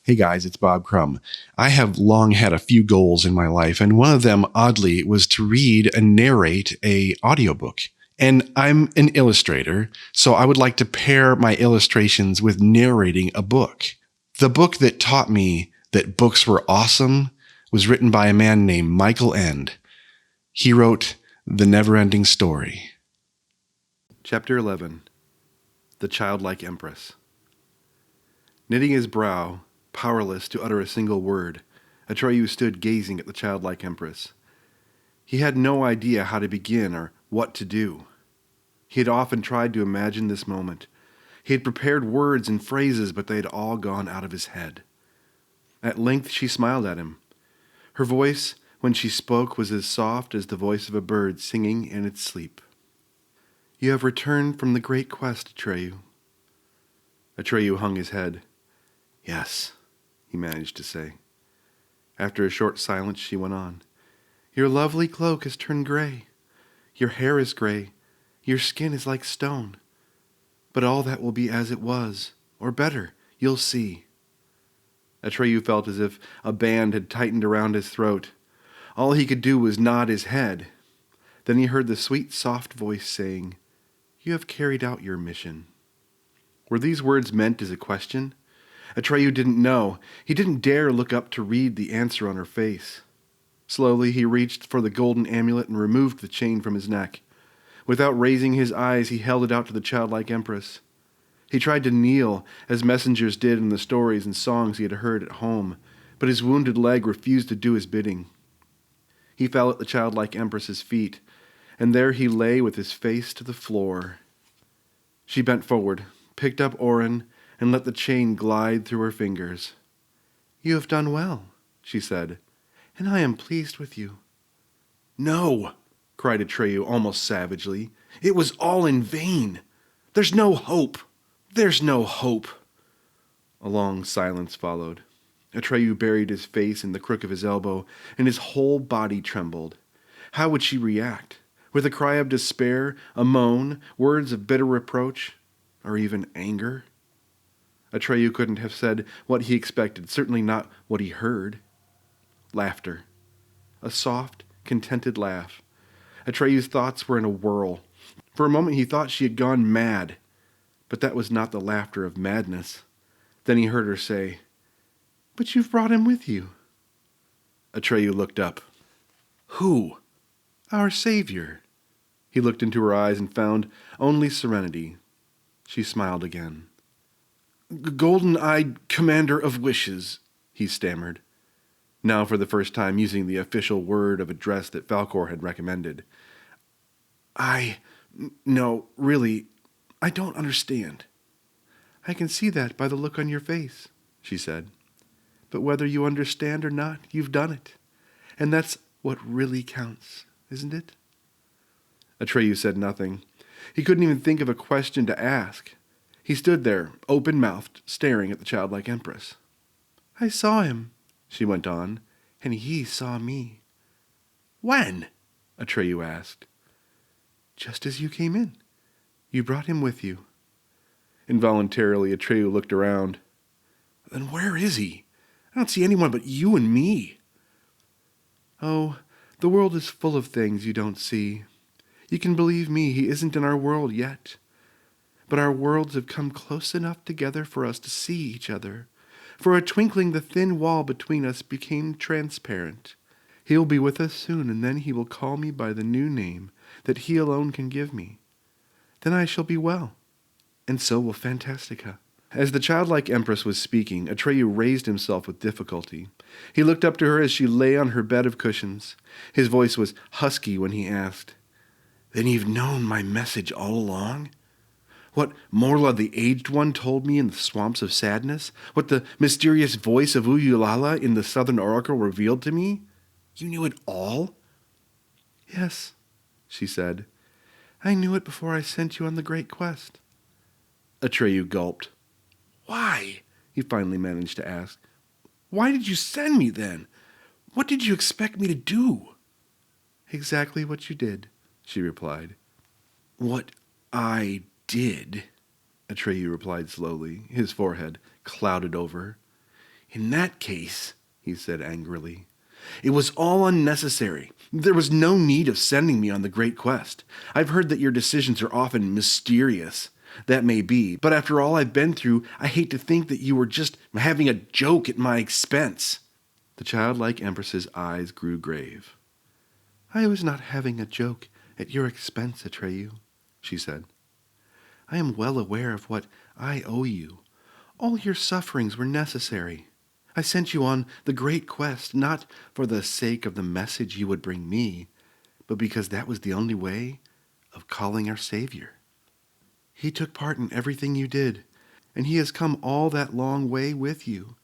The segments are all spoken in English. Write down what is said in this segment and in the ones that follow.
Hey guys, it's Bob Crumb. I have long had a few goals in my life, and one of them, oddly, was to read and narrate a audiobook. And I'm an illustrator, so I would like to pair my illustrations with narrating a book. The book that taught me that books were awesome was written by a man named Michael End. He wrote The Neverending Story. Chapter 11. The Childlike Empress. Knitting his brow, powerless to utter a single word, Atreyu stood gazing at the childlike empress. He had no idea how to begin or what to do. He had often tried to imagine this moment. He had prepared words and phrases, but they had all gone out of his head. At length she smiled at him. Her voice, when she spoke, was as soft as the voice of a bird singing in its sleep. "You have returned from the great quest, Atreyu." Atreyu hung his head. "Yes," he managed to say. After a short silence, she went on. "Your lovely cloak has turned gray. Your hair is gray. Your skin is like stone. But all that will be as it was, or better, you'll see." Atreyu felt as if a band had tightened around his throat. All he could do was nod his head. Then he heard the sweet, soft voice saying, "You have carried out your mission." Were these words meant as a question? Atreyu didn't know. He didn't dare look up to read the answer on her face. Slowly he reached for the golden amulet and removed the chain from his neck. Without raising his eyes, he held it out to the childlike empress. He tried to kneel, as messengers did in the stories and songs he had heard at home, but his wounded leg refused to do his bidding. He fell at the childlike empress's feet, and there he lay with his face to the floor. She bent forward, picked up Oren, and let the chain glide through her fingers. "You have done well," she said, "and I am pleased with you." "No," cried Atreyu almost savagely. "It was all in vain. There's no hope. There's no hope." A long silence followed. Atreyu buried his face in the crook of his elbow, and his whole body trembled. How would she react? With a cry of despair, a moan, words of bitter reproach, or even anger? Atreyu couldn't have said what he expected, certainly not what he heard. Laughter. A soft, contented laugh. Atreyu's thoughts were in a whirl. For a moment he thought she had gone mad, but that was not the laughter of madness. Then he heard her say, "But you've brought him with you." Atreyu looked up. "Who?" "Our Savior." He looked into her eyes and found only serenity. She smiled again. "Golden-eyed commander of wishes," he stammered, now for the first time using the official word of address that Falkor had recommended. No, really, I don't understand." "I can see that by the look on your face," she said. "But whether you understand or not, you've done it. And that's what really counts, isn't it?" Atreyu said nothing. He couldn't even think of a question to ask. He stood there, open-mouthed, staring at the childlike empress. "I saw him," she went on, "and he saw me." "When?" Atreyu asked. "Just as you came in. You brought him with you." Involuntarily, Atreyu looked around. "Then where is he? I don't see anyone but you and me." "Oh, the world is full of things you don't see. You can believe me, he isn't in our world yet. But our worlds have come close enough together for us to see each other. For a twinkling, the thin wall between us became transparent. He will be with us soon, and then he will call me by the new name that he alone can give me. Then I shall be well, and so will Fantastica." As the childlike empress was speaking, Atreyu raised himself with difficulty. He looked up to her as she lay on her bed of cushions. His voice was husky when he asked, "Then you've known my message all along? What Morla the Aged One told me in the Swamps of Sadness? What the mysterious voice of Uyulala in the Southern Oracle revealed to me? You knew it all?" "Yes," she said. "I knew it before I sent you on the great quest." Atreyu gulped. "Why?" he finally managed to ask. "Why did you send me then? What did you expect me to do?" "Exactly what you did," she replied. "What I did," Atreyu replied slowly, his forehead clouded over, In that case, he said angrily, it was all unnecessary. There was no need of sending me on the great quest. I've heard that your decisions are often mysterious. That may be, but after all I've been through, I hate to think that you were just having a joke at my expense. The childlike Empress's eyes grew grave. I was not having a joke at your expense, Atreyu, she said. I am well aware of what I owe you. All your sufferings were necessary. I sent you on the great quest, not for the sake of the message you would bring me, but because that was the only way of calling our Savior. He took part in everything you did, and he has come all that long way with you.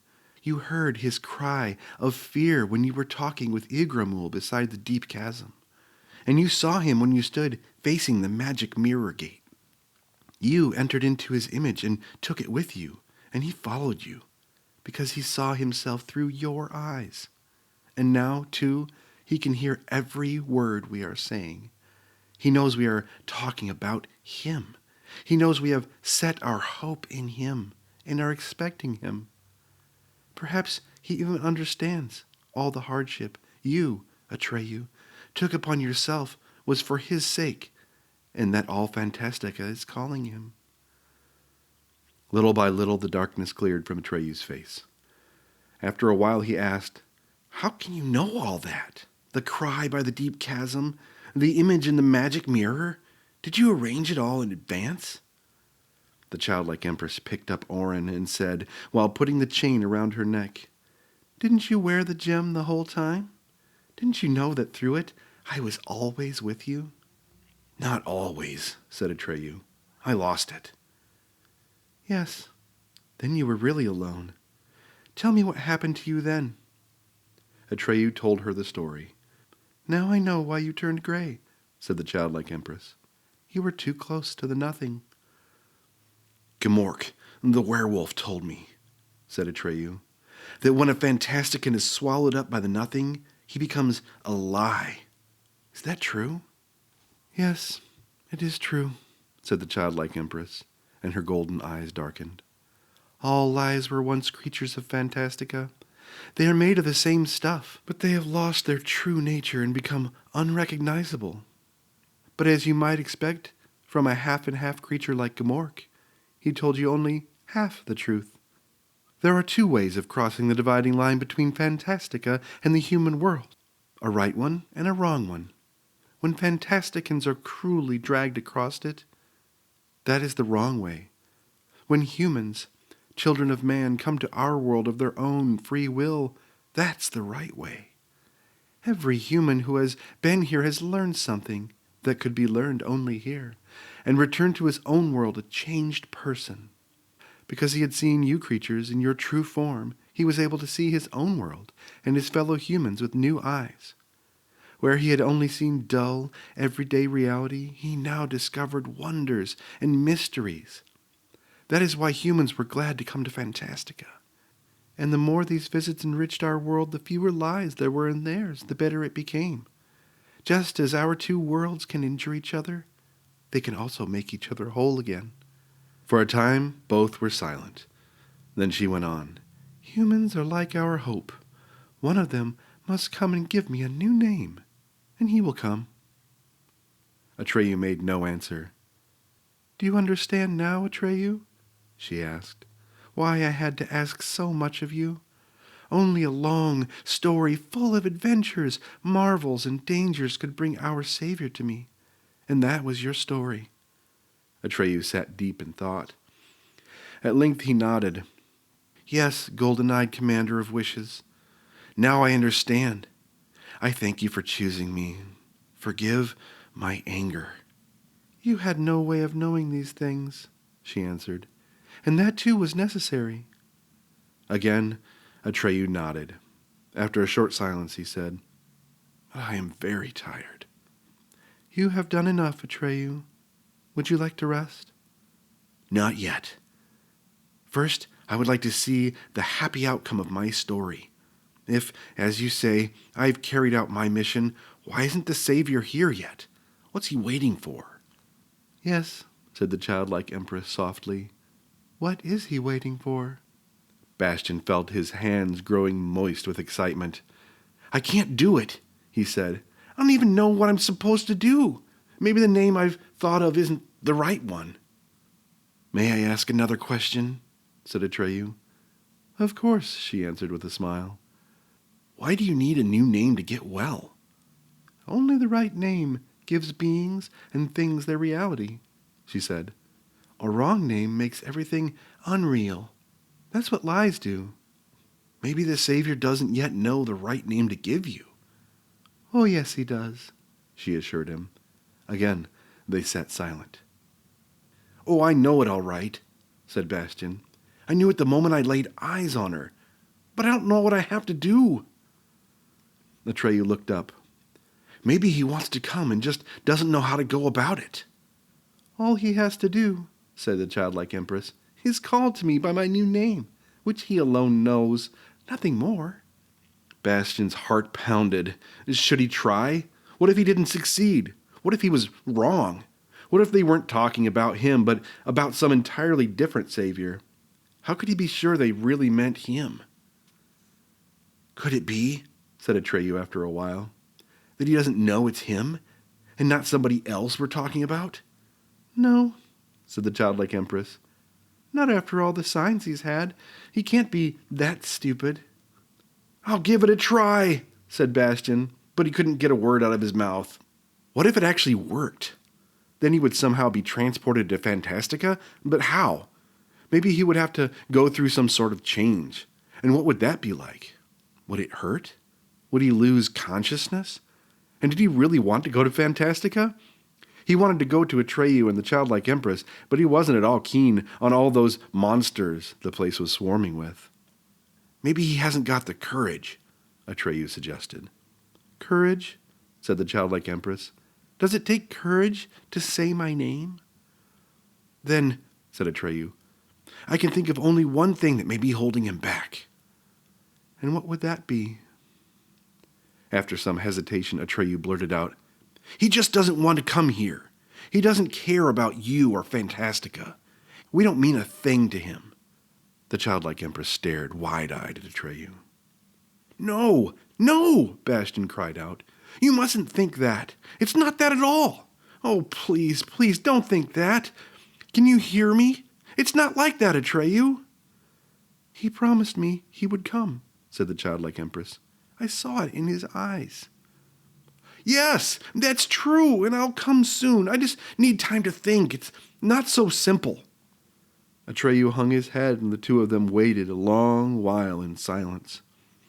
You heard his cry of fear when you were talking with Igramul beside the deep chasm, and you saw him when you stood facing the magic mirror gate. You entered into his image and took it with you, and he followed you, because he saw himself through your eyes. And now, too, he can hear every word we are saying. He knows we are talking about him. He knows we have set our hope in him and are expecting him. Perhaps he even understands all the hardship you, Atreyu, took upon yourself was for his sake, and that all Fantastica is calling him. Little by little, the darkness cleared from Atreyu's face. After a while, he asked, How can you know all that? The cry by the deep chasm, the image in the magic mirror? Did you arrange it all in advance? The childlike Empress picked up Orin and said, while putting the chain around her neck, Didn't you wear the gem the whole time? Didn't you know that through it I was always with you? Not always, said Atreyu. I lost it. Yes, then you were really alone. Tell me what happened to you then. Atreyu told her the story. Now I know why you turned gray, said the childlike Empress. You were too close to the nothing. Gamork, the werewolf, told me, said Atreyu, that when a Fantastican is swallowed up by the nothing, he becomes a lie. Is that true? Yes, it is true, said the childlike Empress, and her golden eyes darkened. All lies were once creatures of Fantastica. They are made of the same stuff, but they have lost their true nature and become unrecognizable. But as you might expect from a half-and-half creature like Gamork, he told you only half the truth. There are two ways of crossing the dividing line between Fantastica and the human world, a right one and a wrong one. When Fantasticans are cruelly dragged across it, that is the wrong way. When humans, children of man, come to our world of their own free will, that's the right way. Every human who has been here has learned something that could be learned only here, and returned to his own world a changed person. Because he had seen you creatures in your true form, he was able to see his own world and his fellow humans with new eyes. Where he had only seen dull, everyday reality, he now discovered wonders and mysteries. That is why humans were glad to come to Fantastica. And the more these visits enriched our world, the fewer lies there were in theirs, the better it became. Just as our two worlds can injure each other, they can also make each other whole again. For a time, both were silent. Then she went on. Humans are like our hope. One of them must come and give me a new name, and he will come. Atreyu made no answer. Do you understand now, Atreyu? She asked. Why I had to ask so much of you? Only a long story full of adventures, marvels, and dangers could bring our Savior to me. And that was your story. Atreyu sat deep in thought. At length he nodded. Yes, golden-eyed commander of wishes. Now I understand. I thank you for choosing me. Forgive my anger. You had no way of knowing these things, she answered, and that too was necessary. Again, Atreyu nodded. After a short silence, he said, I am very tired. You have done enough, Atreyu. Would you like to rest? Not yet. First, I would like to see the happy outcome of my story. If, as you say, I've carried out my mission, why isn't the Savior here yet? What's he waiting for? Yes, said the childlike Empress softly. What is he waiting for? Bastian felt his hands growing moist with excitement. "I can't do it," he said. "I don't even know what I'm supposed to do. Maybe the name I've thought of isn't the right one." "May I ask another question?" said Atreyu. "Of course," she answered with a smile. "Why do you need a new name to get well?" "Only the right name gives beings and things their reality," she said. "A wrong name makes everything unreal. That's what lies do." "Maybe the Savior doesn't yet know the right name to give you." "Oh, yes, he does," she assured him. Again, they sat silent. "Oh, I know it all right," said Bastian. "I knew it the moment I laid eyes on her. But I don't know what I have to do." Atreyu looked up. "Maybe he wants to come and just doesn't know how to go about it." "All he has to do," said the childlike Empress, "is call to me by my new name, which he alone knows, nothing more." Bastian's heart pounded. Should he try? What if he didn't succeed? What if he was wrong? What if they weren't talking about him, but about some entirely different savior? How could he be sure they really meant him? "Could it be," said Atreyu after a while, "that he doesn't know it's him, and not somebody else we're talking about?" "No," said the childlike Empress. "Not after all the signs he's had. He can't be that stupid." "I'll give it a try," said Bastian, but he couldn't get a word out of his mouth. What if it actually worked? Then he would somehow be transported to Fantastica? But how? Maybe he would have to go through some sort of change. And what would that be like? Would it hurt? Would he lose consciousness? And did he really want to go to Fantastica? He wanted to go to Atreyu and the childlike Empress, but he wasn't at all keen on all those monsters the place was swarming with. "Maybe he hasn't got the courage," Atreyu suggested. "Courage?" said the childlike Empress. "Does it take courage to say my name?" "Then," said Atreyu, "I can think of only one thing that may be holding him back." "And what would that be?" After some hesitation, Atreyu blurted out, "He just doesn't want to come here. He doesn't care about you or Fantastica. We don't mean a thing to him." The childlike Empress stared wide-eyed at Atreyu. "No, no," Bastian cried out. "You mustn't think that. It's not that at all. Oh, please, please don't think that. Can you hear me? It's not like that, Atreyu." "He promised me he would come," said the childlike Empress. "I saw it in his eyes." "Yes, that's true, and I'll come soon. I just need time to think. It's not so simple." Atreyu hung his head, and the two of them waited a long while in silence.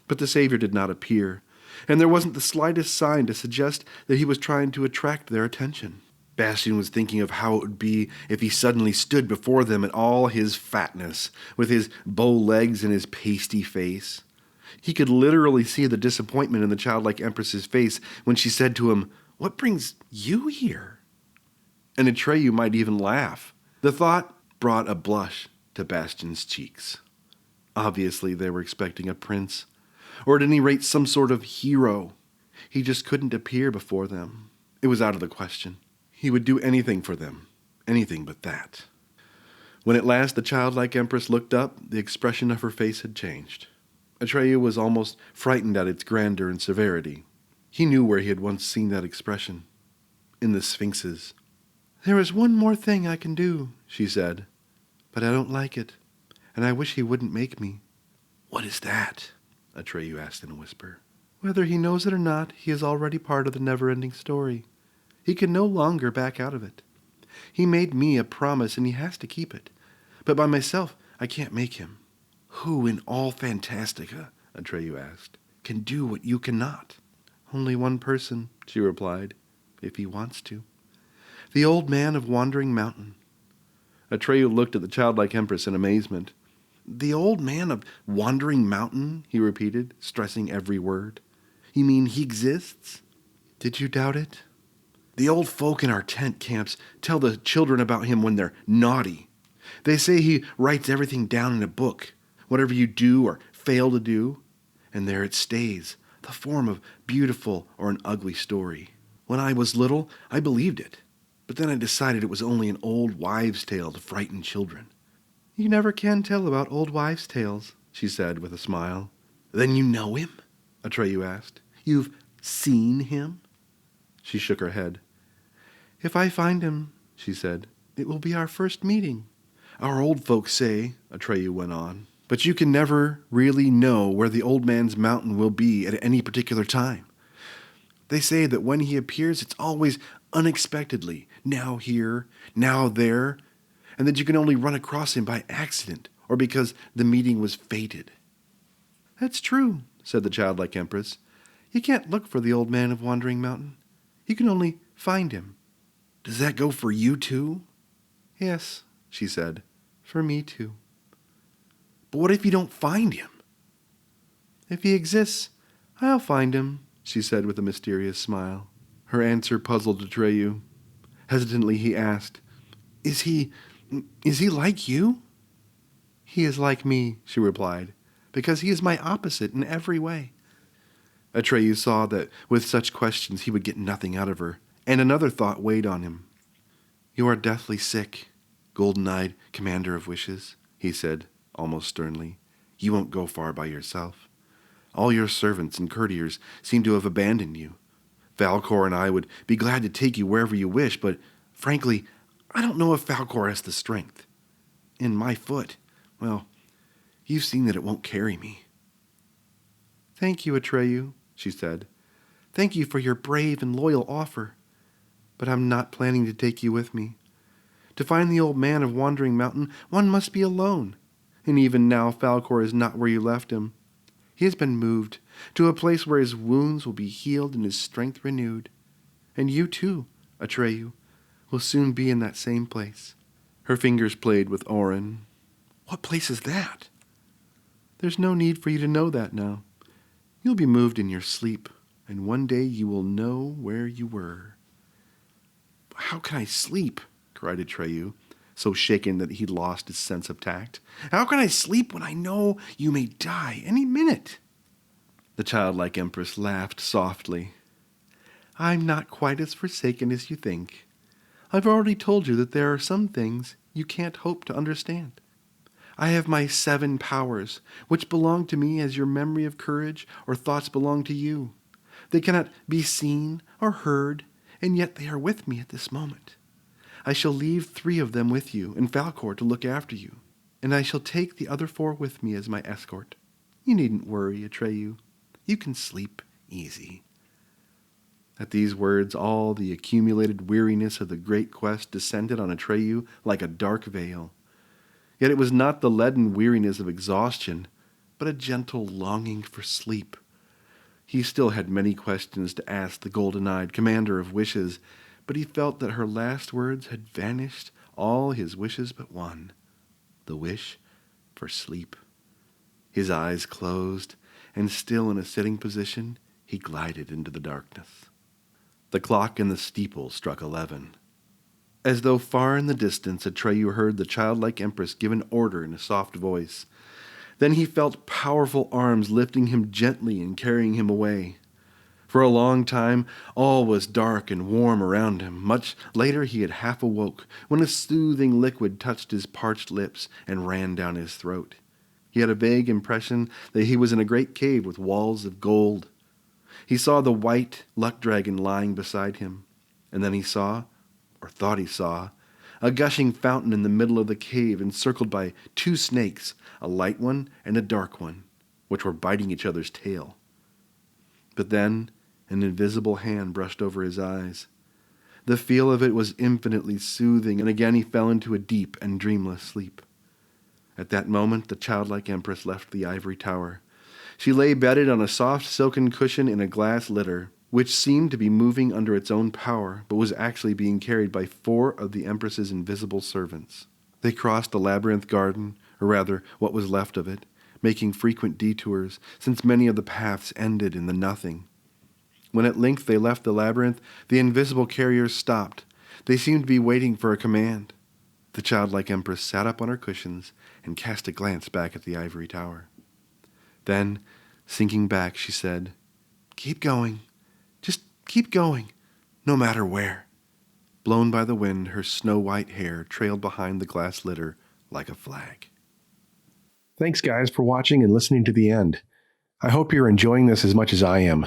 But the Savior did not appear, and there wasn't the slightest sign to suggest that he was trying to attract their attention. Bastian was thinking of how it would be if he suddenly stood before them in all his fatness, with his bow legs and his pasty face. He could literally see the disappointment in the childlike Empress's face when she said to him, "What brings you here?" And Atreyu might even laugh. The thought brought a blush to Bastian's cheeks. Obviously, they were expecting a prince, or at any rate some sort of hero. He just couldn't appear before them. It was out of the question. He would do anything for them, anything but that. When at last the childlike Empress looked up, the expression of her face had changed. Atreyu was almost frightened at its grandeur and severity. He knew where he had once seen that expression. In the Sphinxes. "There is one more thing I can do," she said, "but I don't like it, and I wish he wouldn't make me." "What is that?" Atreyu asked in a whisper. "Whether he knows it or not, he is already part of the never-ending story. He can no longer back out of it. He made me a promise, and he has to keep it. But by myself, I can't make him." "Who in all Fantastica," Atreyu asked, "can do what you cannot?" "Only one person," she replied, "if he wants to. The old man of Wandering Mountain." Atreyu looked at the childlike Empress in amazement. "The old man of Wandering Mountain," he repeated, stressing every word. "You mean he exists?" "Did you doubt it?" "The old folk in our tent camps tell the children about him when they're naughty. They say he writes everything down in a book, whatever you do or fail to do, and there it stays, the form of beautiful or an ugly story. When I was little, I believed it, but then I decided it was only an old wives' tale to frighten children." "You never can tell about old wives' tales," she said with a smile. Then you know him? Atreyu asked. You've seen him? She shook her head. If I find him, she said, it will be our first meeting. Our old folks say, Atreyu went on, but you can never really know where the old man's mountain will be at any particular time. They say that when he appears, it's always unexpectedly, now here, now there, and that you can only run across him by accident or because the meeting was fated. That's true, said the childlike Empress. You can't look for the old man of Wandering Mountain. You can only find him. Does that go for you too? Yes, she said, for me too. But what if you don't find him? If he exists, I'll find him, she said with a mysterious smile. Her answer puzzled Atreyu. Hesitantly he asked, Is he like you? He is like me, she replied, because he is my opposite in every way. Atreyu saw that with such questions he would get nothing out of her, and another thought weighed on him. You are deathly sick, golden-eyed commander of wishes, he said, almost sternly. You won't go far by yourself. All your servants and courtiers seem to have abandoned you. Falkor and I would be glad to take you wherever you wish, but frankly, I don't know if Falkor has the strength. And my foot, well, you've seen that it won't carry me. Thank you, Atreyu, she said. Thank you for your brave and loyal offer. But I'm not planning to take you with me. To find the old man of Wandering Mountain, one must be alone. And even now Falkor is not where you left him. He has been moved to a place where his wounds will be healed and his strength renewed. And you too, Atreyu, will soon be in that same place. Her fingers played with Orin. What place is that? There's no need for you to know that now. You'll be moved in your sleep, and one day you will know where you were. How can I sleep? Cried Atreyu, so shaken that he'd lost his sense of tact. How can I sleep when I know you may die any minute? The childlike Empress laughed softly. I'm not quite as forsaken as you think. I've already told you that there are some things you can't hope to understand. I have my 7 powers, which belong to me as your memory of courage or thoughts belong to you. They cannot be seen or heard, and yet they are with me at this moment. I shall leave 3 of them with you and Falkor to look after you, and I shall take the other 4 with me as my escort. You needn't worry, Atreyu. You can sleep easy. At these words, all the accumulated weariness of the great quest descended on Atreyu like a dark veil. Yet it was not the leaden weariness of exhaustion, but a gentle longing for sleep. He still had many questions to ask the golden-eyed commander of wishes, but he felt that her last words had vanished all his wishes but one, the wish for sleep. His eyes closed, and still in a sitting position, he glided into the darkness. The clock in the steeple struck 11. As though far in the distance, Atreyu heard the childlike Empress give an order in a soft voice. Then he felt powerful arms lifting him gently and carrying him away. For a long time, all was dark and warm around him. Much later, he had half awoke when a soothing liquid touched his parched lips and ran down his throat. He had a vague impression that he was in a great cave with walls of gold. He saw the white luck dragon lying beside him, and then he saw, or thought he saw, a gushing fountain in the middle of the cave encircled by 2 snakes, a light one and a dark one, which were biting each other's tail. But then an invisible hand brushed over his eyes. The feel of it was infinitely soothing, and again he fell into a deep and dreamless sleep. At that moment, the childlike Empress left the ivory tower. She lay bedded on a soft silken cushion in a glass litter, which seemed to be moving under its own power, but was actually being carried by 4 of the Empress's invisible servants. They crossed the labyrinth garden, or rather what was left of it, making frequent detours, since many of the paths ended in the nothing. When at length they left the labyrinth, the invisible carriers stopped. They seemed to be waiting for a command. The childlike Empress sat up on her cushions and cast a glance back at the ivory tower. Then, sinking back, she said, "Keep going. Just keep going, no matter where." Blown by the wind, her snow-white hair trailed behind the glass litter like a flag. Thanks, guys, for watching and listening to the end. I hope you're enjoying this as much as I am.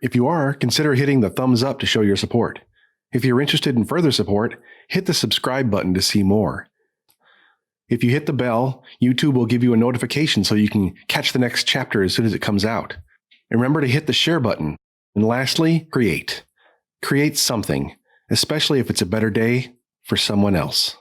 If you are, consider hitting the thumbs up to show your support. If you're interested in further support, hit the subscribe button to see more. If you hit the bell, YouTube will give you a notification so you can catch the next chapter as soon as it comes out. And remember to hit the share button. And lastly, create. Create something, especially if it's a better day for someone else.